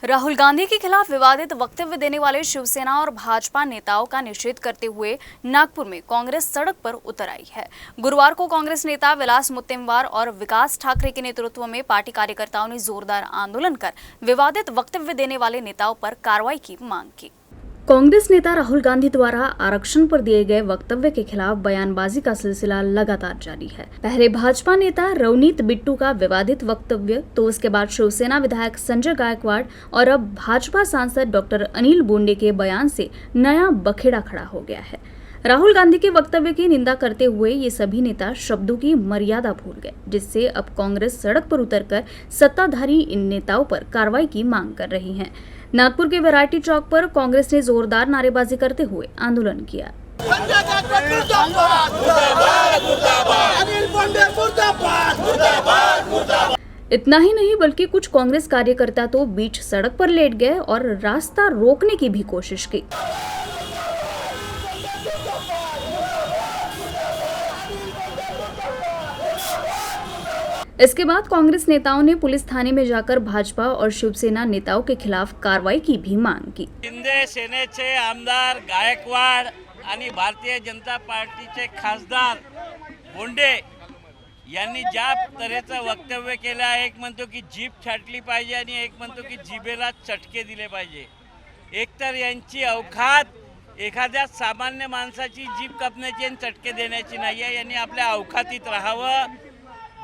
राहुल गांधी के खिलाफ विवादित वक्तव्य देने वाले शिवसेना और भाजपा नेताओं का निषेध करते हुए नागपुर में कांग्रेस सड़क पर उतर आई है। गुरुवार को कांग्रेस नेता विलास मुत्तेमवार और विकास ठाकरे के नेतृत्व में पार्टी कार्यकर्ताओं ने जोरदार आंदोलन कर विवादित वक्तव्य देने वाले नेताओं पर कार्रवाई की मांग की। कांग्रेस नेता राहुल गांधी द्वारा आरक्षण पर दिए गए वक्तव्य के खिलाफ बयानबाजी का सिलसिला लगातार जारी है। पहले भाजपा नेता रवनीत बिट्टू का विवादित वक्तव्य, तो उसके बाद शिवसेना विधायक संजय गायकवाड़ और अब भाजपा सांसद डॉक्टर अनिल बोंडे के बयान से नया बखेड़ा खड़ा हो गया है। राहुल गांधी के वक्तव्य की निंदा करते हुए ये सभी नेता शब्दों की मर्यादा भूल गए, जिससे अब कांग्रेस सड़क पर उतरकर सत्ताधारी इन नेताओं पर कार्रवाई की मांग कर रही है। नागपुर के वैरायटी चौक पर कांग्रेस ने जोरदार नारेबाजी करते हुए आंदोलन किया। इतना ही नहीं बल्कि कुछ कांग्रेस कार्यकर्ता तो बीच सड़क पर लेट गए और रास्ता रोकने की भी कोशिश की। इसके बाद कांग्रेस नेताओं ने पुलिस थाने में जाकर भाजपा और शिवसेना नेताओं के खिलाफ कार्रवाई की भी मांग की। शिंदे सेनेचे आमदार गायकवाड आणि भारतीय जनता पार्टीचे खासदार बोंडे यांनी ज्या तऱ्हेचं वक्तव्य केलं आहे, एक म्हणतो की जीभ छाटली पाहिजे आणि एक म्हणतो की जिभेला चटके दिले पाहिजे। एकतर यांची अवकात एखाद्या सामान्य माणसाची जीभ कापण्याची आणि चटके देण्याची नाही आहे, यांनी आपल्या अवकातीत राहावं।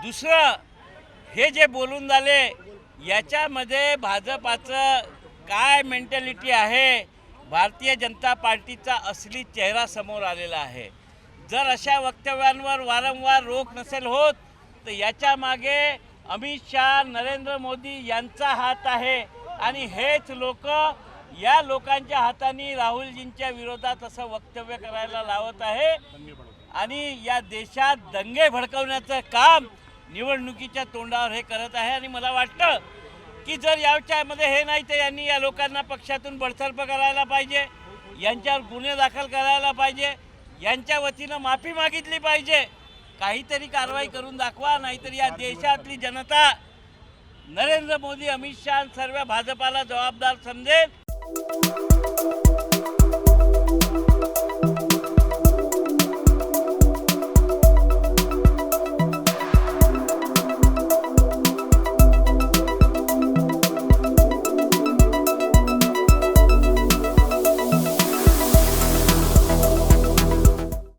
दुसरं, हे जे बोलून झाले याच्यामध्ये भाजपाचं काय मेंटॅलिटी आहे, भारतीय जनता पार्टीचा असली चेहरा समोर आलेला आहे। जर अशा वक्तव्यांवर वारंवार रोख नसेल होत तर याच्या मागे अमित शाह, नरेंद्र मोदी यांचा हात आहे आणि हेच लोक या लोकांच्या हाताने राहुलजींच्या विरोधात असं वक्तव्य करायला लावत आहे आणि या देशात दंगे भडकवण्याचं काम निवडणुकीच्या तोंडावर हे करत आहे। आणि मला वाटतं की जर याच्यामध्ये हे नाही तर यांनी या लोकांना पक्षातून बडतर्फ करायला पाहिजे, यांच्यावर गुन्हे दाखल करायला पाहिजे, यांच्या वतीनं माफी मागितली पाहिजे, काहीतरी कारवाई करून दाखवा, नाहीतर या देशातली जनता नरेंद्र मोदी, अमित शाह सर्व भाजपाला जबाबदार समजेल।